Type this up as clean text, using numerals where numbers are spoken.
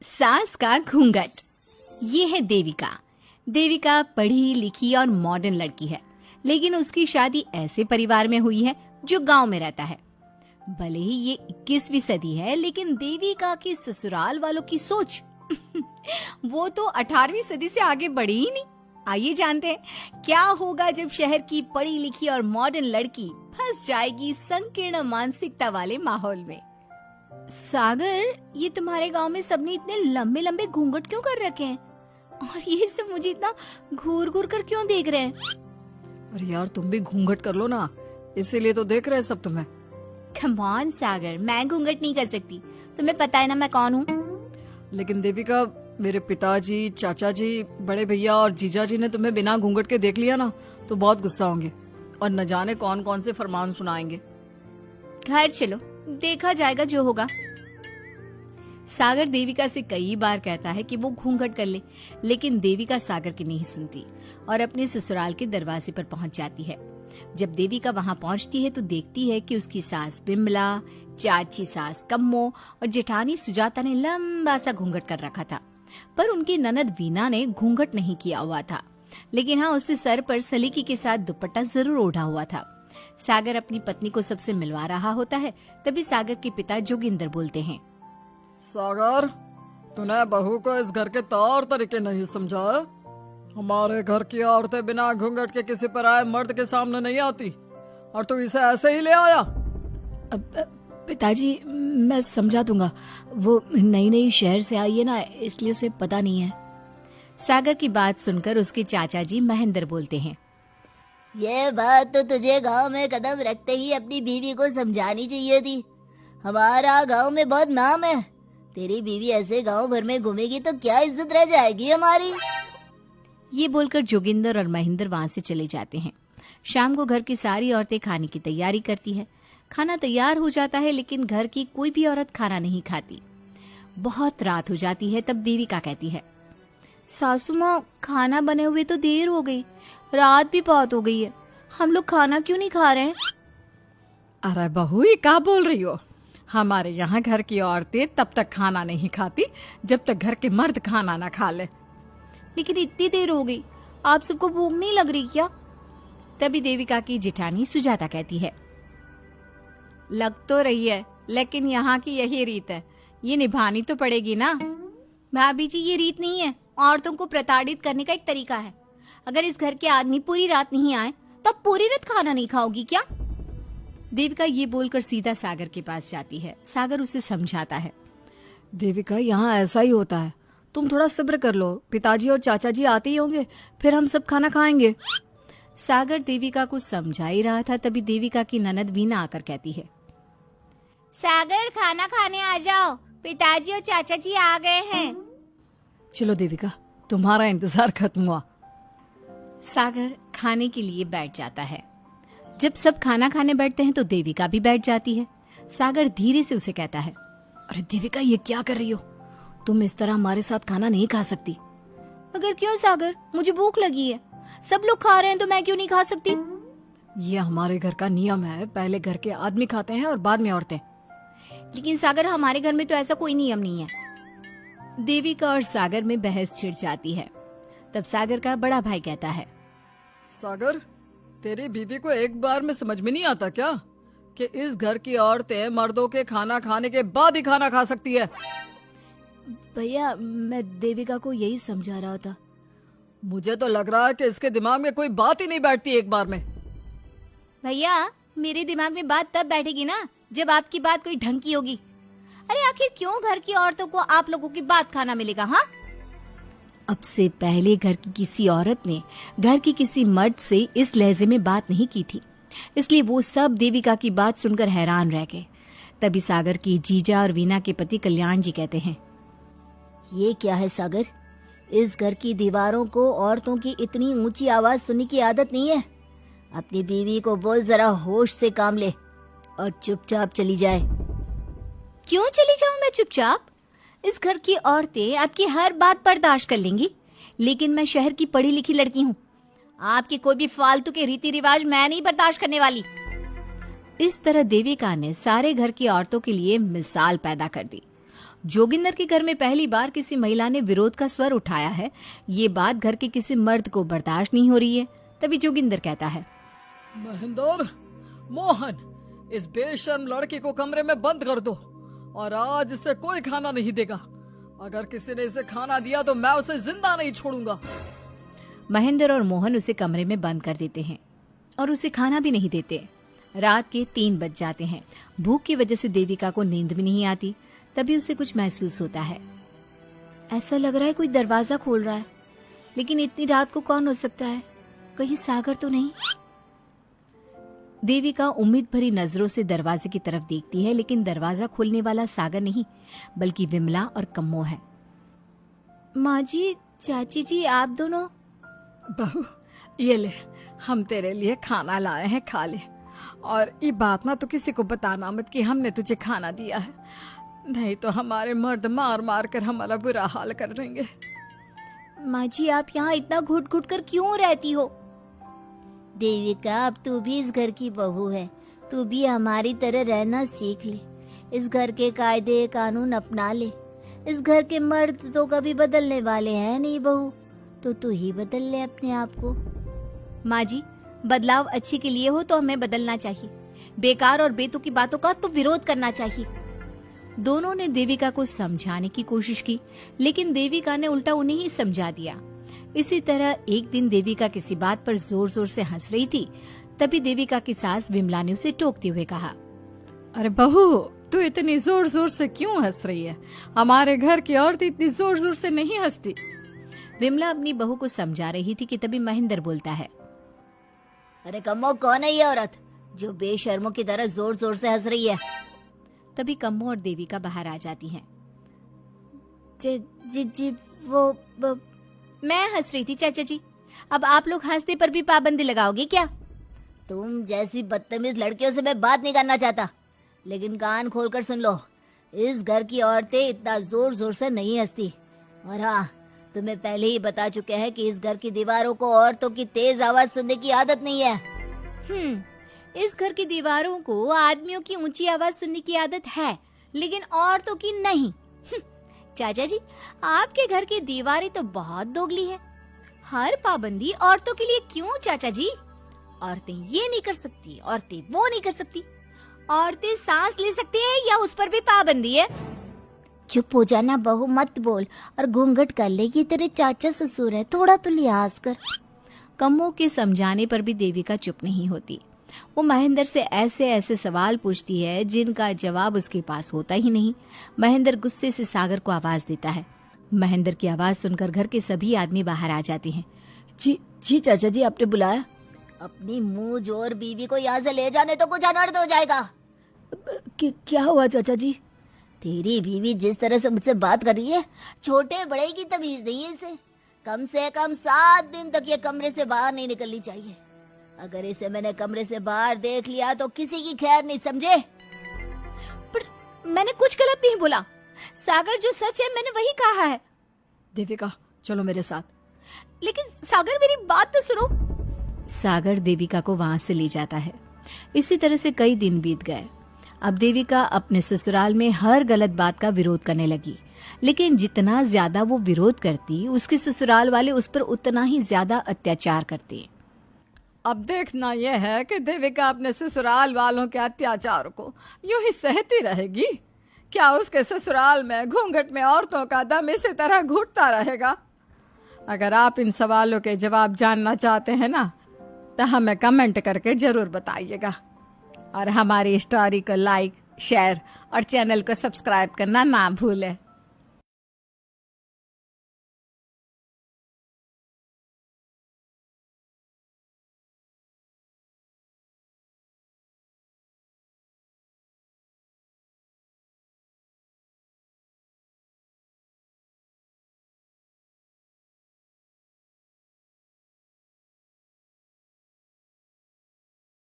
सास का घूंघट। ये है देविका। देविका पढ़ी लिखी और मॉडर्न लड़की है, लेकिन उसकी शादी ऐसे परिवार में हुई है जो गांव में रहता है। भले ही ये 21वीं सदी है, लेकिन देविका की ससुराल वालों की सोच वो तो 18वीं सदी से आगे बढ़ी ही नहीं। आइए जानते हैं क्या होगा जब शहर की पढ़ी लिखी और मॉडर्न लड़की फंस जाएगी संकीर्ण मानसिकता वाले माहौल में। सागर, ये तुम्हारे गांव में सबने इतने लंबे लंबे घूंघट क्यों कर रखे हैं? और ये सब मुझे इतना घूर घूर कर क्यों देख रहे हैं? अरे यार, तुम भी घूंघट कर लो ना, इसीलिए तो देख रहे हैं सब तुम्हें। कम ऑन सागर, मैं घूंघट नहीं कर सकती। तुम्हें पता है ना मैं कौन हूँ। लेकिन देविका, मेरे पिताजी, चाचा जी, बड़े भैया और जीजा जी ने तुम्हें बिना घूंघट के देख लिया ना तो बहुत गुस्सा होंगे और न जाने कौन कौन से फरमान सुनाएंगे। घर चलो, देखा जाएगा जो होगा। सागर देविका से कई बार कहता है कि वो घूंघट कर ले, लेकिन देविका सागर की नहीं सुनती और अपने ससुराल के दरवाजे पर पहुंच जाती है। जब देविका वहां पहुंचती है तो देखती है कि उसकी सास बिमला, चाची सास कम्मो और जेठानी सुजाता ने लंबा सा घूंघट कर रखा था, पर उनकी ननद वीना ने घूंघट नहीं किया हुआ था। लेकिन हाँ, उसने सर पर सलीकी के साथ दुपट्टा जरूर ओढ़ा हुआ था। सागर अपनी पत्नी को सबसे मिलवा रहा होता है, तभी सागर के पिता जोगिंदर बोलते हैं, सागर, तूने बहू को इस घर के तौर तरीके नहीं समझा। हमारे घर की औरतें बिना घूंघट के किसी पर आए मर्द के सामने नहीं आती और तू इसे ऐसे ही ले आया। पिताजी, मैं समझा दूंगा। वो नई नई शहर से आई है ना, इसलिए उसे पता नहीं है। सागर की बात सुनकर उसके चाचा जी महेंद्र बोलते हैं, ये बात तो तुझे गांव में कदम रखते ही अपनी बीवी को समझानी चाहिए थी। हमारा गांव में बहुत नाम है। तेरी बीवी ऐसे गांव भर में घूमेगी तो क्या इज्जत रह जाएगी हमारी। ये बोलकर जोगिंदर और महेंद्र वहां से चले जाते हैं। शाम को घर की सारी औरतें खाने की तैयारी करती है। खाना तैयार हो जाता है, लेकिन घर की कोई भी औरत खाना नहीं खाती। बहुत रात हो जाती है, तब देविका कहती है, सासू माँ, खाना बने हुए तो देर हो गई, रात भी बहुत हो गई है, हम लोग खाना क्यों नहीं खा रहे हैं? अरे बहू, ये क्या बोल रही हो? हमारे यहाँ घर की औरतें तब तक खाना नहीं खाती जब तक घर के मर्द खाना ना खा ले। लेकिन इतनी देर हो गई, आप सबको भूख नहीं लग रही क्या? तभी देविका की जेठानी सुजाता कहती है, लग तो रही है, लेकिन यहाँ की यही रीत है, ये निभानी तो पड़ेगी ना। भाभी जी, ये रीत नहीं है, औरतों को प्रताड़ित करने का एक तरीका है। अगर इस घर के आदमी पूरी रात नहीं आए तो पूरी रात खाना नहीं खाओगी क्या? देविका ये बोलकर सीधा सागर के पास जाती है। सागर उसे समझाता है, देविका, यहाँ ऐसा ही होता है, तुम थोड़ा सब्र कर लो, पिताजी और चाचा जी आते ही होंगे, फिर हम सब खाना खाएंगे। सागर देविका को समझा ही रहा था, तभी देविका की ननद वीना आकर कहती है, सागर, खाना खाने आ जाओ, पिताजी और चाचा जी आ गए हैं। चलो देविका, तुम्हारा इंतजार खत्म हुआ। सागर खाने के लिए बैठ जाता है। जब सब खाना खाने बैठते हैं तो देविका भी बैठ जाती है। सागर धीरे से उसे कहता है, अरे देविका, ये क्या कर रही हो? तुम इस तरह हमारे साथ खाना नहीं खा सकती। मगर क्यों सागर, मुझे भूख लगी है, सब लोग खा रहे हैं तो मैं क्यों नहीं खा सकती? ये हमारे घर का नियम है, पहले घर के आदमी खाते हैं और बाद में औरतें। लेकिन सागर, हमारे घर में तो ऐसा कोई नियम नहीं है। देविका और सागर में बहस छिड़ जाती है। तब सागर का बड़ा भाई कहता है, सागर, तेरी बीवी को एक बार में समझ में नहीं आता क्या कि इस घर की औरतें मर्दों के खाना खाने के बाद ही खाना खा सकती है? भैया, मैं देविका को यही समझा रहा था। मुझे तो लग रहा है कि इसके दिमाग में कोई बात ही नहीं बैठती एक बार में। भैया, मेरे दिमाग में बात तब बैठेगी ना जब आपकी बात कोई ढंग की होगी। अरे आखिर क्यों घर की औरतों को आप लोगों की बात खाना मिलेगा? हाँ, अब से पहले घर की किसी औरत ने घर की किसी मर्द से इस लहजे में बात नहीं की थी, इसलिए वो सब देविका की बात सुनकर हैरान रह गए। तभी सागर की जीजा और वीना के पति कल्याण जी कहते हैं, ये क्या है सागर, इस घर की दीवारों को औरतों की इतनी ऊंची आवाज सुनने की आदत नहीं है। अपनी बीवी को बोल जरा होश से काम ले और चुपचाप चली जाए। क्यों चली जाऊं मैं चुपचाप? इस घर की औरतें आपकी हर बात बर्दाश्त कर लेंगी, लेकिन मैं शहर की पढ़ी लिखी लड़की हूँ। आपके कोई भी फालतू के रीति रिवाज मैं नहीं बर्दाश्त करने वाली। इस तरह देविका ने सारे घर की औरतों के लिए मिसाल पैदा कर दी जोगिंदर के घर में पहली बार किसी महिला ने विरोध का स्वर उठाया है, ये बात घर के किसी मर्द को बर्दाश्त नहीं हो रही है। तभी जोगिंदर कहता है, महेंद्र, मोहन, इस बेशर्म लड़की को कमरे में बंद कर दो और आज इसे कोई खाना नहीं देगा। अगर किसी ने इसे खाना दिया तो मैं उसे जिंदा नहीं छोड़ूंगा। महेंद्र और मोहन उसे कमरे में बंद कर देते हैं और उसे खाना भी नहीं देते। रात के 3 बज जाते हैं। भूख की वजह से देविका को नींद भी नहीं आती। तभी उसे कुछ महसूस होता है। ऐसा लग रहा है कोई दरवाजा खोल रहा है, लेकिन इतनी रात को कौन हो सकता है? कहीं सागर तो नहीं? देविका उम्मीद भरी नजरों से दरवाजे की तरफ देखती है, लेकिन दरवाजा खोलने वाला सागर नहीं बल्कि विमला और कम्मो है। माँ जी, चाची जी, आप दोनों? बहू, ये ले, हम तेरे लिए खाना लाए हैं, खा ले। और ये बात ना तो किसी को बताना मत कि हमने तुझे खाना दिया है, नहीं तो हमारे मर्द मार मार कर हमारा बुरा हाल कर देंगे। माँ जी, आप यहाँ इतना घुट घुट कर क्यों रहती हो? देविका, अब तू भी इस घर की बहू है, तू भी हमारी तरह रहना सीख ले। इस घर के कायदे कानून अपना ले। इस घर के मर्द तो कभी बदलने वाले हैं नहीं बहू, तो तू ही बदल ले अपने आप को। माँ जी, बदलाव अच्छे के लिए हो तो हमें बदलना चाहिए, बेकार और बेतुकी की बातों का तो विरोध करना चाहिए। दोनों ने देविका को समझाने की कोशिश की, लेकिन देविका ने उल्टा उन्हें ही समझा दिया। इसी तरह एक दिन देविका किसी बात पर जोर जोर से हंस रही थी। तभी देविका की सास विमला ने उसे टोकते हुए कहा, अरे बहू, तू इतनी जोर जोर से क्यों हंस रही है? हमारे घर की औरत इतनी जोर जोर से नहीं हंसती। विमला अपनी बहू को समझा रही थी कि तभी महेंद्र बोलता है, अरे कम्मो, कौन है ये औरत जो बेशर्मों की तरह जोर जोर से हंस रही है? तभी कम्मो और देविका बाहर आ जाती हैं। जी, वो मैं हंस रही थी चाचा जी, अब आप लोग हंसने पर भी पाबंदी लगाओगे क्या? तुम जैसी बदतमीज लड़कियों से मैं बात नहीं करना चाहता, लेकिन कान खोलकर सुन लो, इस घर की औरतें इतना जोर जोर से नहीं हंसती। और हाँ, तुम्हें पहले ही बता चुके हैं कि इस घर की दीवारों को औरतों की तेज आवाज सुनने की आदत नहीं है। इस घर की दीवारों को आदमियों की ऊंची आवाज सुनने की आदत है, लेकिन औरतों की नहीं। चाचा जी, आपके घर की दीवारें तो बहुत दोगली है। हर पाबंदी औरतों के लिए क्यों चाचा जी? औरतें ये नहीं कर सकती, औरतें वो नहीं कर सकती। औरतें सांस ले सकती हैं या उस पर भी पाबंदी है? चुप हो जाना बहू, मत बोल और घूंघट कर ले। ये तेरे चाचा ससुर है, थोड़ा तो लिहाज कर। कम्मो के समझाने पर भी देविका चुप नहीं होती। वो महेंद्र से ऐसे ऐसे सवाल पूछती है जिनका जवाब उसके पास होता ही नहीं। महेंद्र गुस्से से सागर को आवाज देता है। महेंद्र की आवाज सुनकर घर के सभी आदमी बाहर आ जाते हैं। जी चाचा जी, आपने बुलाया? अपनी मुंह जोर बीवी को यहाँ से ले जाने तो कुछ अनर्थ हो जाएगा। क्या हुआ चाचा जी? तेरी बीवी जिस तरह से मुझसे बात कर रही है, छोटे बड़े की तमीज नहीं है इसे। कम से कम 7 दिन तक ये कमरे से बाहर नहीं निकलनी चाहिए। अगर इसे मैंने कमरे से बाहर देख लिया तो किसी की खैर नहीं, समझे? पर मैंने कुछ गलत नहीं बोला। सागर, जो सच है मैंने वही कहा है। देविका, चलो मेरे साथ। लेकिन सागर, मेरी बात तो सुनो। सागर देविका को वहां से ले जाता है। इसी तरह से कई दिन बीत गए। अब देविका अपने ससुराल में हर गलत बात का विरोध करने लगी, लेकिन जितना ज्यादा वो विरोध करती, उसके ससुराल वाले उस पर उतना ही ज्यादा अत्याचार करते। अब देखना यह है कि देविका अपने ससुराल वालों के अत्याचार को यूं ही सहती रहेगी। क्या उसके ससुराल में घूंघट में औरतों का दम इसी तरह घुटता रहेगा? अगर आप इन सवालों के जवाब जानना चाहते हैं ना, तो हमें कमेंट करके जरूर बताइएगा। और हमारी स्टोरी को लाइक, शेयर और चैनल को सब्सक्राइब करना ना भूलें।